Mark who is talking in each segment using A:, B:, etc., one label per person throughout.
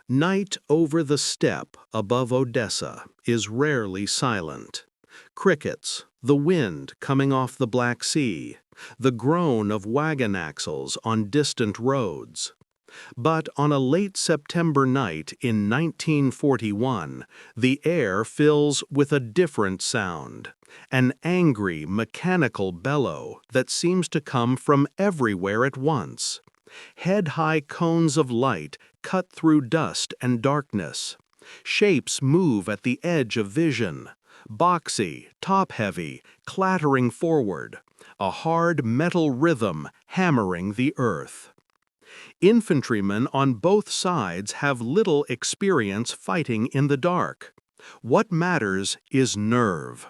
A: Night over the steppe above Odessa is rarely silent. Crickets, the wind coming off the Black Sea, the groan of wagon axles on distant roads. But on a late September night in 1941, the air fills with a different sound, an angry, mechanical bellow that seems to come from everywhere at once. Head-high cones of light cut through dust and darkness. Shapes move at the edge of vision, boxy, top-heavy, clattering forward, a hard metal rhythm hammering the earth. Infantrymen on both sides have little experience fighting in the dark. What matters is nerve.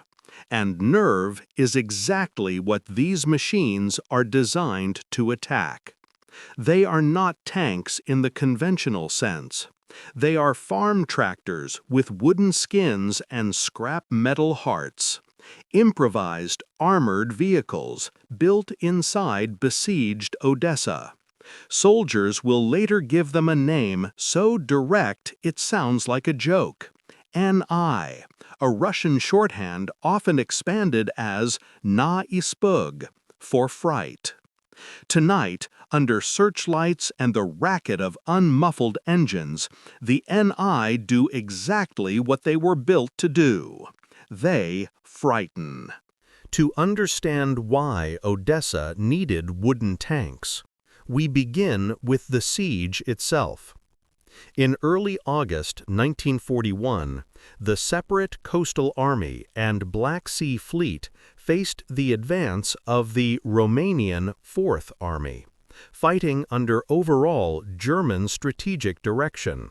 A: And nerve is exactly what these machines are designed to attack. They are not tanks in the conventional sense. They are farm tractors with wooden skins and scrap metal hearts. Improvised, armored vehicles built inside besieged Odessa. Soldiers will later give them a name so direct it sounds like a joke. NI, a Russian shorthand often expanded as na ispug, for fright. Tonight, under searchlights and the racket of unmuffled engines, the NI do exactly what they were built to do. They frighten. To understand why Odessa needed wooden tanks, we begin with the siege itself. In early August 1941, the separate Coastal Army and Black Sea Fleet faced the advance of the Romanian Fourth Army, fighting under overall German strategic direction.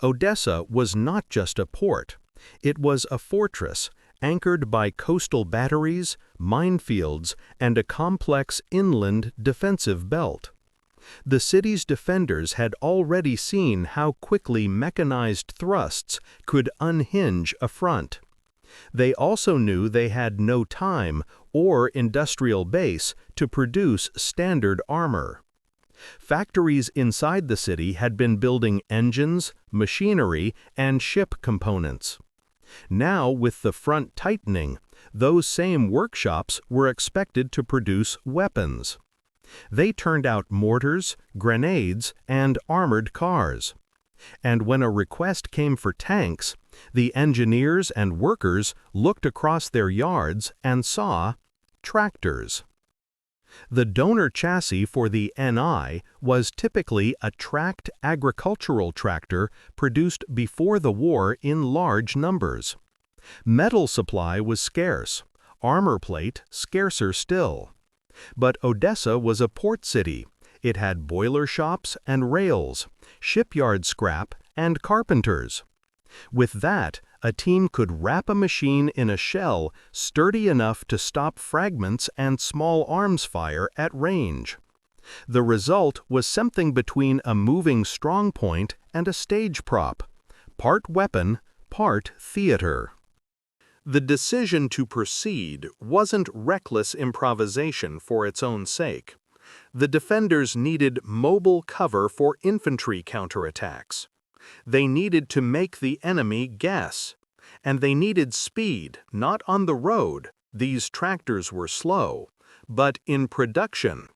A: Odessa was not just a port, it was a fortress anchored by coastal batteries, minefields, and a complex inland defensive belt. The city's defenders had already seen how quickly mechanized thrusts could unhinge a front. They also knew they had no time or industrial base to produce standard armor. Factories inside the city had been building engines, machinery, and ship components. Now, with the front tightening, those same workshops were expected to produce weapons. They turned out mortars, grenades, and armored cars. And when a request came for tanks, the engineers and workers looked across their yards and saw tractors. The donor chassis for the NI was typically a tracked agricultural tractor produced before the war in large numbers. Metal supply was scarce, armor plate scarcer still. But Odessa was a port city. It had boiler shops and rails, shipyard scrap, and carpenters. With that, a team could wrap a machine in a shell sturdy enough to stop fragments and small arms fire at range. The result was something between a moving strong point and a stage prop, part weapon, part theater. The decision to proceed wasn't reckless improvisation for its own sake. The defenders needed mobile cover for infantry counterattacks. They needed to make the enemy guess. And they needed speed, not on the road, these tractors were slow, but in production.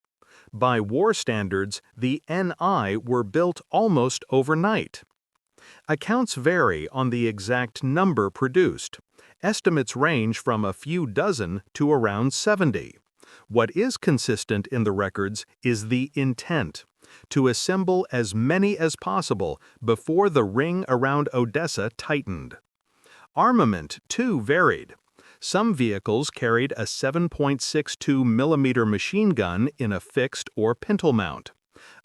A: By war standards, the NI were built almost overnight. Accounts vary on the exact number produced. Estimates range from a few dozen to around 70. What is consistent in the records is the intent to assemble as many as possible before the ring around Odessa tightened. Armament, too, varied. Some vehicles carried a 7.62 millimeter machine gun in a fixed or pintle mount.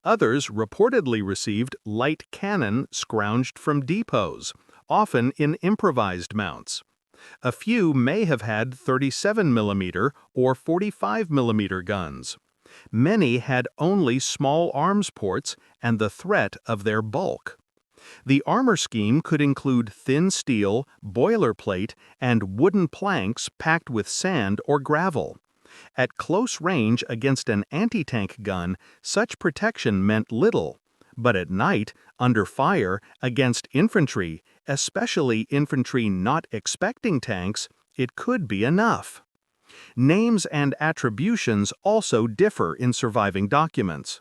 A: Others reportedly received light cannon scrounged from depots, often in improvised mounts. A few may have had 37 millimeter or 45 millimeter guns. Many had only small arms ports and the threat of their bulk. The armor scheme could include thin steel, boilerplate, and wooden planks packed with sand or gravel. At close range against an anti-tank gun, such protection meant little, But at night, under fire, against infantry, especially infantry not expecting tanks, it could be enough. Names and attributions also differ in surviving documents.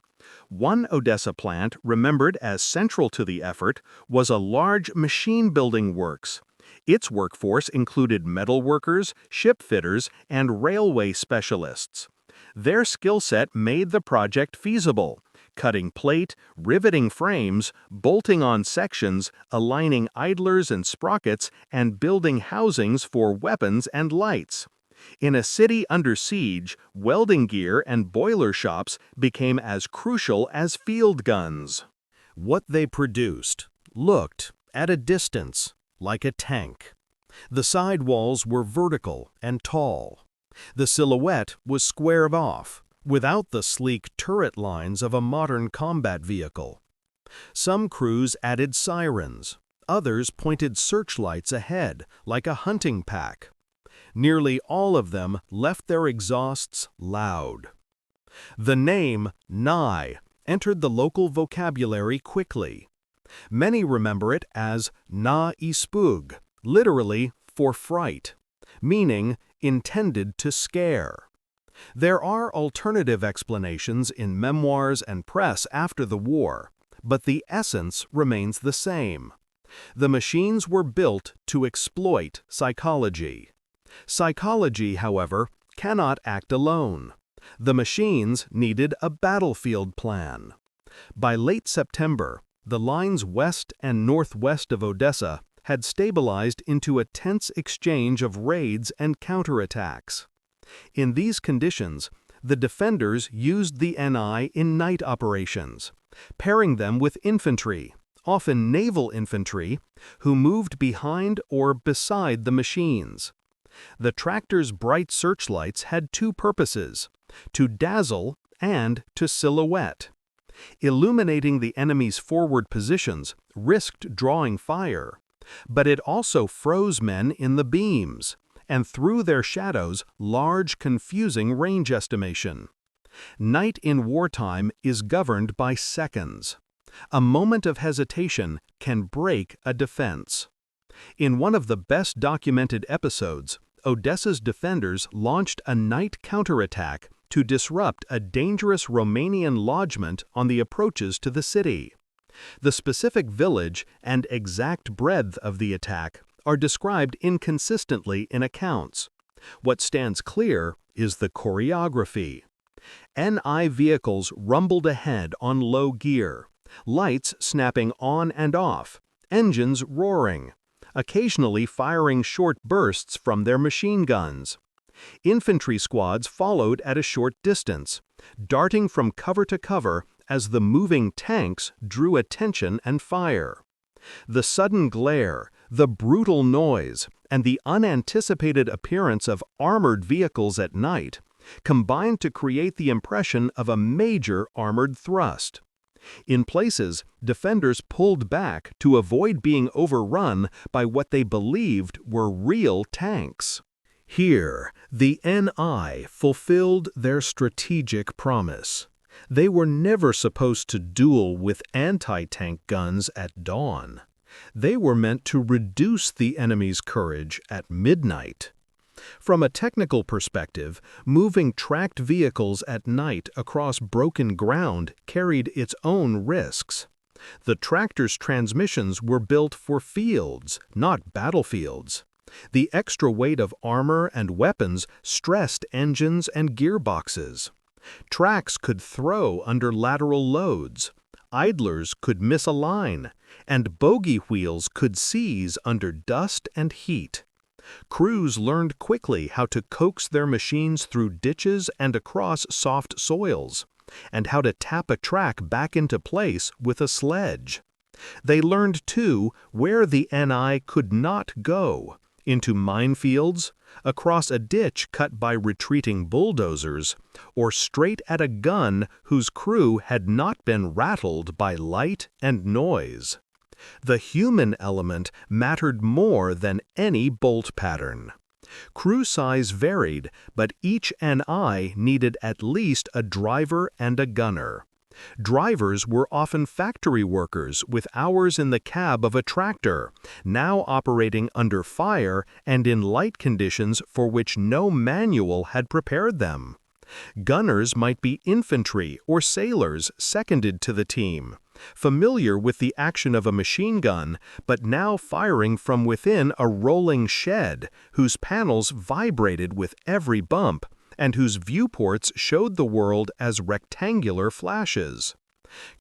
A: One Odessa plant remembered as central to the effort was a large machine-building works. Its workforce included metal workers, ship fitters, and railway specialists. Their skill set made the project feasible, cutting plate, riveting frames, bolting on sections, aligning idlers and sprockets, and building housings for weapons and lights. In a city under siege, welding gear and boiler shops became as crucial as field guns. What they produced looked, at a distance, like a tank. The side walls were vertical and tall. The silhouette was squared off, without the sleek turret lines of a modern combat vehicle. Some crews added sirens. Others pointed searchlights ahead, like a hunting pack. Nearly all of them left their exhausts loud. The name Nye entered the local vocabulary quickly. Many remember it as na ispug, literally for fright, meaning intended to scare. There are alternative explanations in memoirs and press after the war, but the essence remains the same. The machines were built to exploit psychology. Psychology, however, cannot act alone. The machines needed a battlefield plan. By late September, the lines west and northwest of Odessa had stabilized into a tense exchange of raids and counterattacks. In these conditions, the defenders used the NI in night operations, pairing them with infantry, often naval infantry, who moved behind or beside the machines. The tractor's bright searchlights had two purposes: to dazzle and to silhouette. Illuminating the enemy's forward positions risked drawing fire, but it also froze men in the beams and threw their shadows large, confusing range estimation. Night in wartime is governed by seconds. A moment of hesitation can break a defense. In one of the best documented episodes, Odessa's defenders launched a night counterattack to disrupt a dangerous Romanian lodgment on the approaches to the city. The specific village and exact breadth of the attack are described inconsistently in accounts. What stands clear is the choreography. NI vehicles rumbled ahead on low gear, lights snapping on and off, engines roaring, occasionally firing short bursts from their machine guns. Infantry squads followed at a short distance, darting from cover to cover as the moving tanks drew attention and fire. The sudden glare, the brutal noise, and the unanticipated appearance of armored vehicles at night combined to create the impression of a major armored thrust. In places, defenders pulled back to avoid being overrun by what they believed were real tanks. Here, the NI fulfilled their strategic promise. They were never supposed to duel with anti-tank guns at dawn. They were meant to reduce the enemy's courage at midnight. From a technical perspective, moving tracked vehicles at night across broken ground carried its own risks. The tractor's transmissions were built for fields, not battlefields. The extra weight of armor and weapons stressed engines and gearboxes. Tracks could throw under lateral loads. Idlers could misalign, and bogie wheels could seize under dust and heat. Crews learned quickly how to coax their machines through ditches and across soft soils, and how to tap a track back into place with a sledge. They learned, too, where the NI could not go: into minefields, across a ditch cut by retreating bulldozers, or straight at a gun whose crew had not been rattled by light and noise. The human element mattered more than any bolt pattern. Crew size varied, but each NI needed at least a driver and a gunner. Drivers were often factory workers with hours in the cab of a tractor, now operating under fire and in light conditions for which no manual had prepared them. Gunners might be infantry or sailors seconded to the team, familiar with the action of a machine gun, but now firing from within a rolling shed whose panels vibrated with every bump and whose viewports showed the world as rectangular flashes.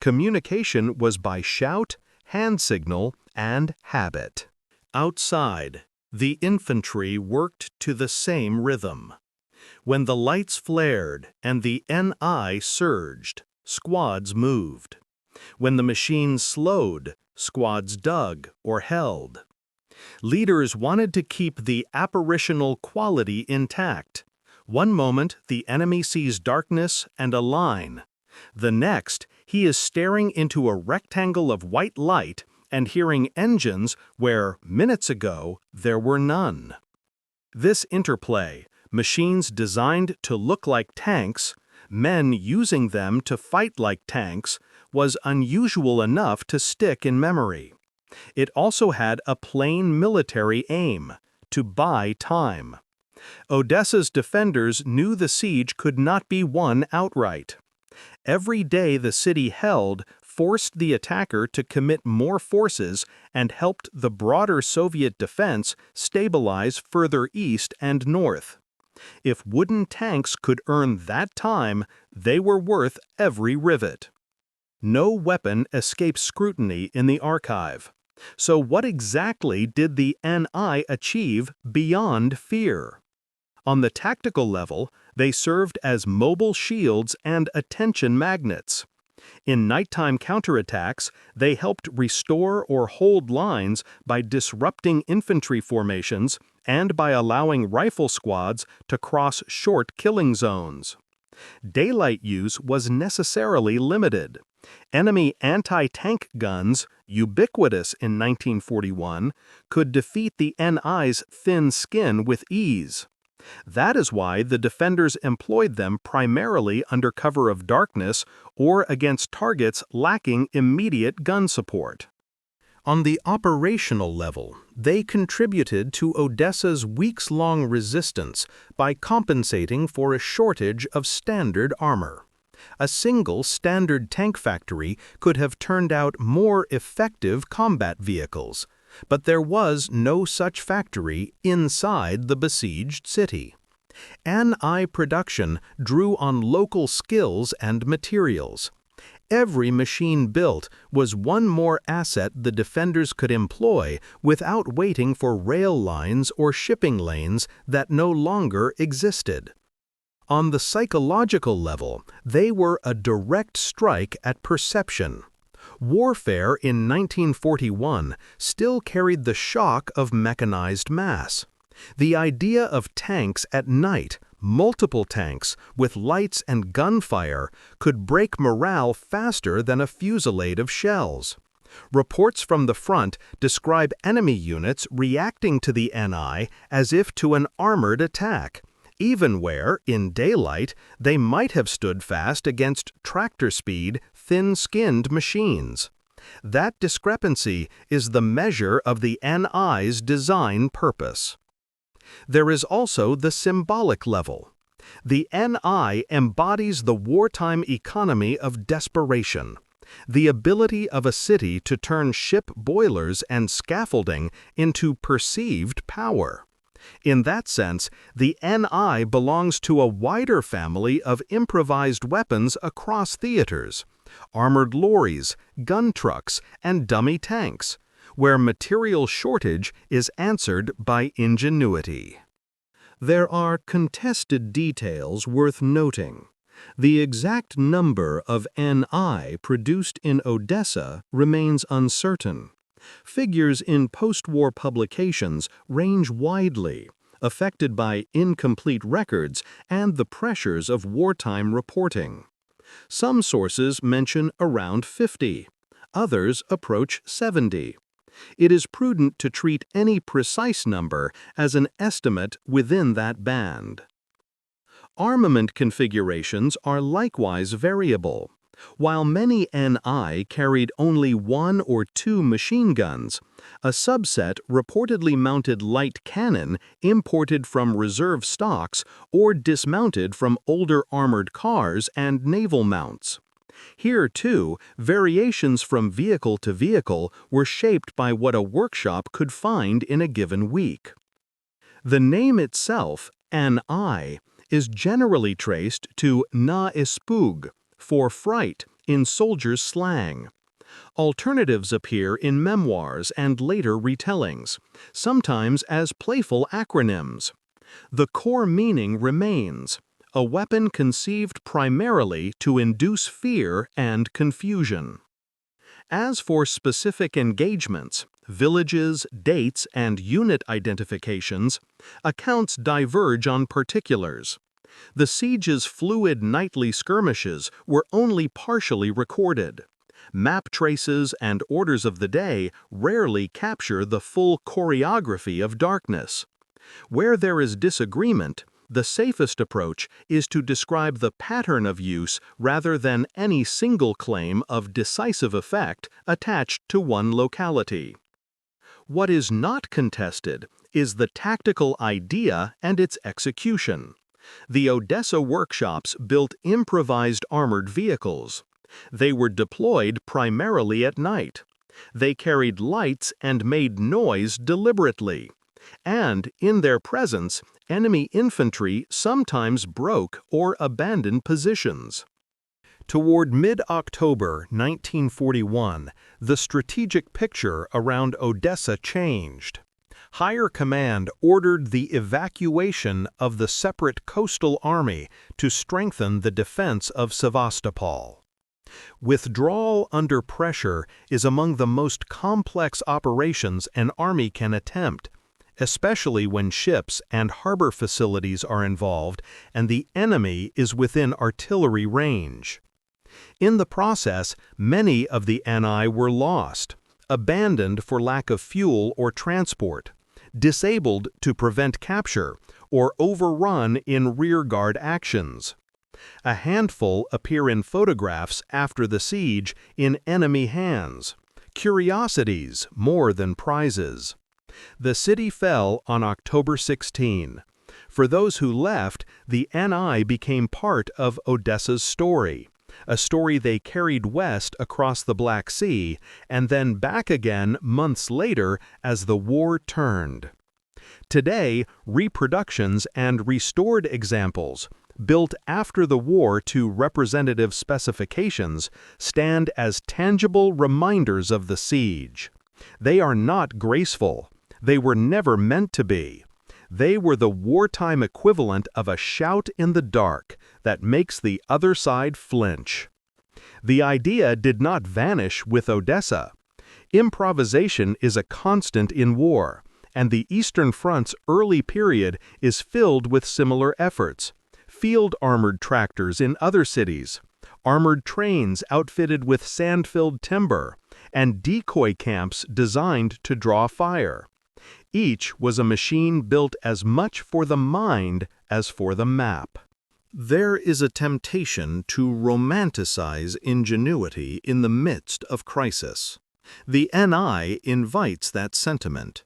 A: Communication was by shout, hand signal, and habit. Outside, the infantry worked to the same rhythm. When the lights flared and the NI surged, squads moved. When the machines slowed, squads dug or held. Leaders wanted to keep the apparitional quality intact. One moment, the enemy sees darkness and a line. The next, he is staring into a rectangle of white light and hearing engines where, minutes ago, there were none. This interplay, machines designed to look like tanks, men using them to fight like tanks, was unusual enough to stick in memory. It also had a plain military aim: to buy time. Odessa's defenders knew the siege could not be won outright. Every day the city held forced the attacker to commit more forces and helped the broader Soviet defense stabilize further east and north. If wooden tanks could earn that time, they were worth every rivet. No weapon escapes scrutiny in the archive. So what exactly did the NI achieve beyond fear? On the tactical level, they served as mobile shields and attention magnets. In nighttime counterattacks, they helped restore or hold lines by disrupting infantry formations and by allowing rifle squads to cross short killing zones. Daylight use was necessarily limited. Enemy anti-tank guns, ubiquitous in 1941, could defeat the NI's thin skin with ease. That is why the defenders employed them primarily under cover of darkness or against targets lacking immediate gun support. On the operational level, they contributed to Odessa's weeks-long resistance by compensating for a shortage of standard armor. A single standard tank factory could have turned out more effective combat vehicles, but there was no such factory inside the besieged city. NI production drew on local skills and materials. Every machine built was one more asset the defenders could employ without waiting for rail lines or shipping lanes that no longer existed. On the psychological level, they were a direct strike at perception. Warfare in 1941 still carried the shock of mechanized mass. The idea of tanks at night, multiple tanks, with lights and gunfire, could break morale faster than a fusillade of shells. Reports from the front describe enemy units reacting to the NI as if to an armored attack, even where, in daylight, they might have stood fast against tractor-speed, thin-skinned machines. That discrepancy is the measure of the NI's design purpose. There is also the symbolic level. The NI embodies the wartime economy of desperation, the ability of a city to turn ship boilers and scaffolding into perceived power. In that sense, the NI belongs to a wider family of improvised weapons across theaters: armored lorries, gun trucks, and dummy tanks, where material shortage is answered by ingenuity. There are contested details worth noting. The exact number of NI produced in Odessa remains uncertain. Figures in post-war publications range widely, affected by incomplete records and the pressures of wartime reporting. Some sources mention around 50, others approach 70. It is prudent to treat any precise number as an estimate within that band. Armament configurations are likewise variable. While many NI carried only 1 or 2 machine guns, a subset reportedly mounted light cannon imported from reserve stocks or dismounted from older armored cars and naval mounts. Here, too, variations from vehicle to vehicle were shaped by what a workshop could find in a given week. The name itself, NI, is generally traced to na espug, for fright, in soldiers' slang. Alternatives appear in memoirs and later retellings, sometimes as playful acronyms. The core meaning remains: a weapon conceived primarily to induce fear and confusion. As for specific engagements, villages, dates, and unit identifications, accounts diverge on particulars. The siege's fluid nightly skirmishes were only partially recorded. Map traces and orders of the day rarely capture the full choreography of darkness. Where there is disagreement, the safest approach is to describe the pattern of use rather than any single claim of decisive effect attached to one locality. What is not contested is the tactical idea and its execution. The Odessa workshops built improvised armored vehicles. They were deployed primarily at night. They carried lights and made noise deliberately. And, in their presence, enemy infantry sometimes broke or abandoned positions. Toward mid-October 1941, the strategic picture around Odessa changed. Higher command ordered the evacuation of the separate coastal army to strengthen the defense of Sevastopol. Withdrawal under pressure is among the most complex operations an army can attempt, especially when ships and harbor facilities are involved and the enemy is within artillery range. In the process, many of the NI were lost, abandoned for lack of fuel or transport, disabled to prevent capture, or overrun in rearguard actions. A handful appear in photographs after the siege in enemy hands, curiosities more than prizes. The city fell on October 16. For those who left, the NI became part of Odessa's story, a story they carried west across the Black Sea and then back again months later as the war turned. Today, reproductions and restored examples, built after the war to representative specifications, stand as tangible reminders of the siege. They are not graceful. They were never meant to be. They were the wartime equivalent of a shout in the dark that makes the other side flinch. The idea did not vanish with Odessa. Improvisation is a constant in war, and the Eastern Front's early period is filled with similar efforts. Field armored tractors in other cities, armored trains outfitted with sand-filled timber, and decoy camps designed to draw fire. Each was a machine built as much for the mind as for the map. There is a temptation to romanticize ingenuity in the midst of crisis. The NI invites that sentiment.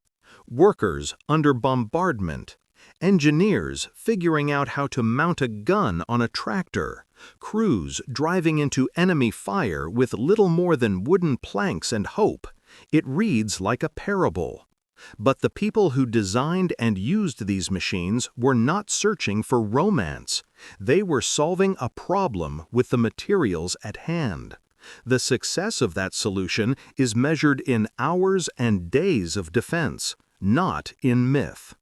A: Workers under bombardment, engineers figuring out how to mount a gun on a tractor, crews driving into enemy fire with little more than wooden planks and hope. It reads like a parable. But the people who designed and used these machines were not searching for romance. They were solving a problem with the materials at hand. The success of that solution is measured in hours and days of defense, not in myth.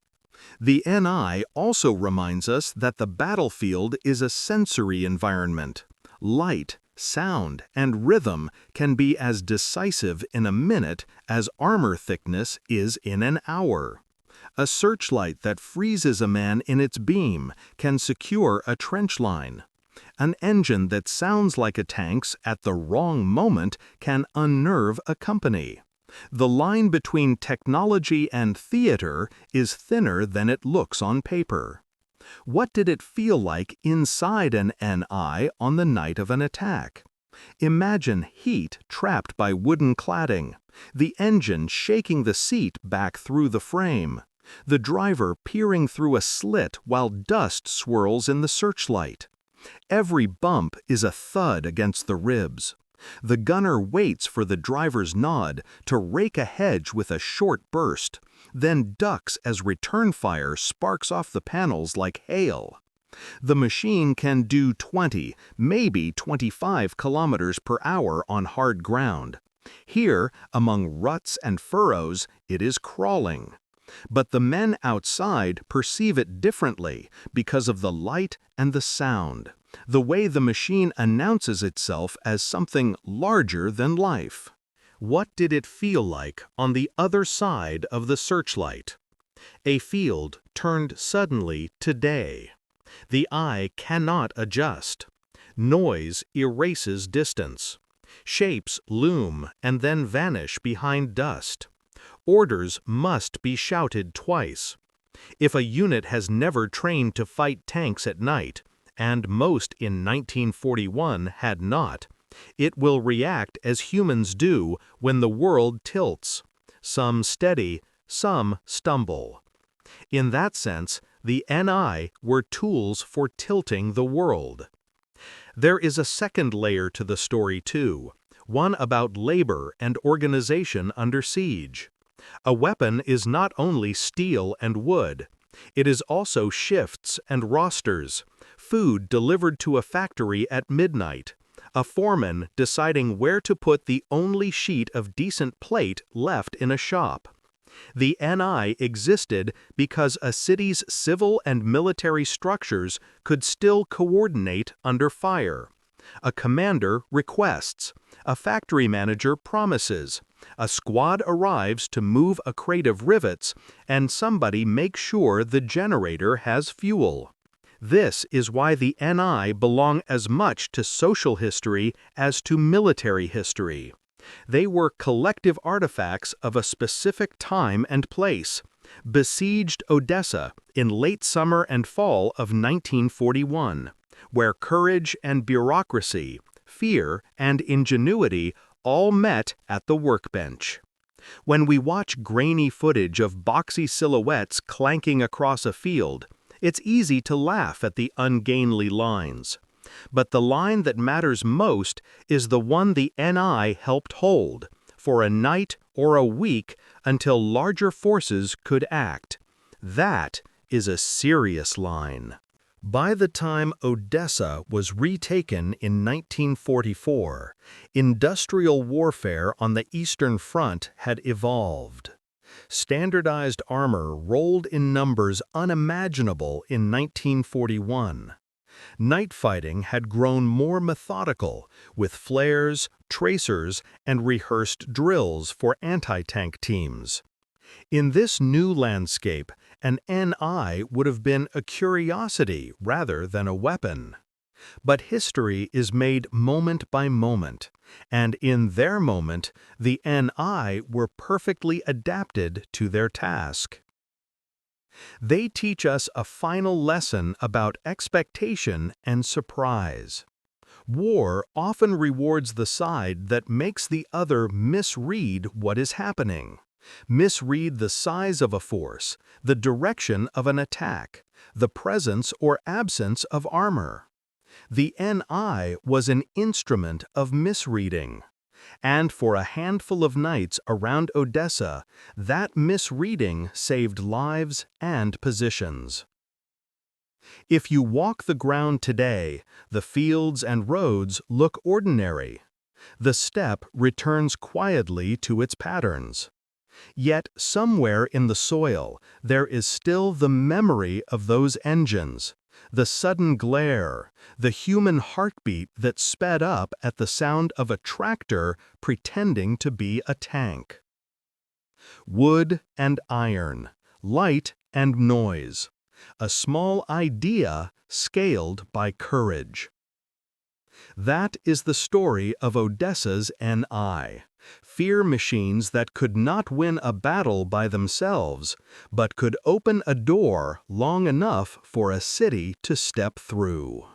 A: The NI also reminds us that the battlefield is a sensory environment. Light, sound, and rhythm can be as decisive in a minute as armor thickness is in an hour. A searchlight that freezes a man in its beam can secure a trench line. An engine that sounds like a tank's at the wrong moment can unnerve a company. The line between technology and theater is thinner than it looks on paper. What did it feel like inside an NI on the night of an attack? Imagine heat trapped by wooden cladding, the engine shaking the seat back through the frame, the driver peering through a slit while dust swirls in the searchlight. Every bump is a thud against the ribs. The gunner waits for the driver's nod to rake a hedge with a short burst, then ducks as return fire sparks off the panels like hail. The machine can do 20, maybe 25 kilometers per hour on hard ground. Here, among ruts and furrows, it is crawling. But the men outside perceive it differently because of the light and the sound, the way the machine announces itself as something larger than life. What did it feel like on the other side of the searchlight? A field turned suddenly to day. The eye cannot adjust. Noise erases distance. Shapes loom and then vanish behind dust. Orders must be shouted twice. If a unit has never trained to fight tanks at night, and most in 1941 had not, it will react as humans do when the world tilts. Some steady, some stumble. In that sense, the NI were tools for tilting the world. There is a second layer to the story too, one about labor and organization under siege. A weapon is not only steel and wood, it is also shifts and rosters, food delivered to a factory at midnight, a foreman deciding where to put the only sheet of decent plate left in a shop. The NI existed because a city's civil and military structures could still coordinate under fire. A commander requests, a factory manager promises, a squad arrives to move a crate of rivets, and somebody makes sure the generator has fuel. This is why the NI belong as much to social history as to military history. They were collective artifacts of a specific time and place. Besieged Odessa in late summer and fall of 1941, where courage and bureaucracy, fear and ingenuity all met at the workbench. When we watch grainy footage of boxy silhouettes clanking across a field, it's easy to laugh at the ungainly lines. But the line that matters most is the one the NI helped hold, for a night or a week until larger forces could act. That is a serious line. By the time Odessa was retaken in 1944, industrial warfare on the Eastern Front had evolved. Standardized armor rolled in numbers unimaginable in 1941. Night fighting had grown more methodical, with flares, tracers, and rehearsed drills for anti-tank teams. In this new landscape, an NI would have been a curiosity rather than a weapon. But history is made moment by moment, and in their moment, the NI were perfectly adapted to their task. They teach us a final lesson about expectation and surprise. War often rewards the side that makes the other misread what is happening, misread the size of a force, the direction of an attack, the presence or absence of armor. The NI was an instrument of misreading. And for a handful of nights around Odessa, that misreading saved lives and positions. If you walk the ground today, the fields and roads look ordinary. The steppe returns quietly to its patterns. Yet somewhere in the soil, there is still the memory of those engines, the sudden glare, the human heartbeat that sped up at the sound of a tractor pretending to be a tank. Wood and iron, light and noise, a small idea scaled by courage. That is the story of Odessa's NI, fear machines that could not win a battle by themselves, but could open a door long enough for a city to step through.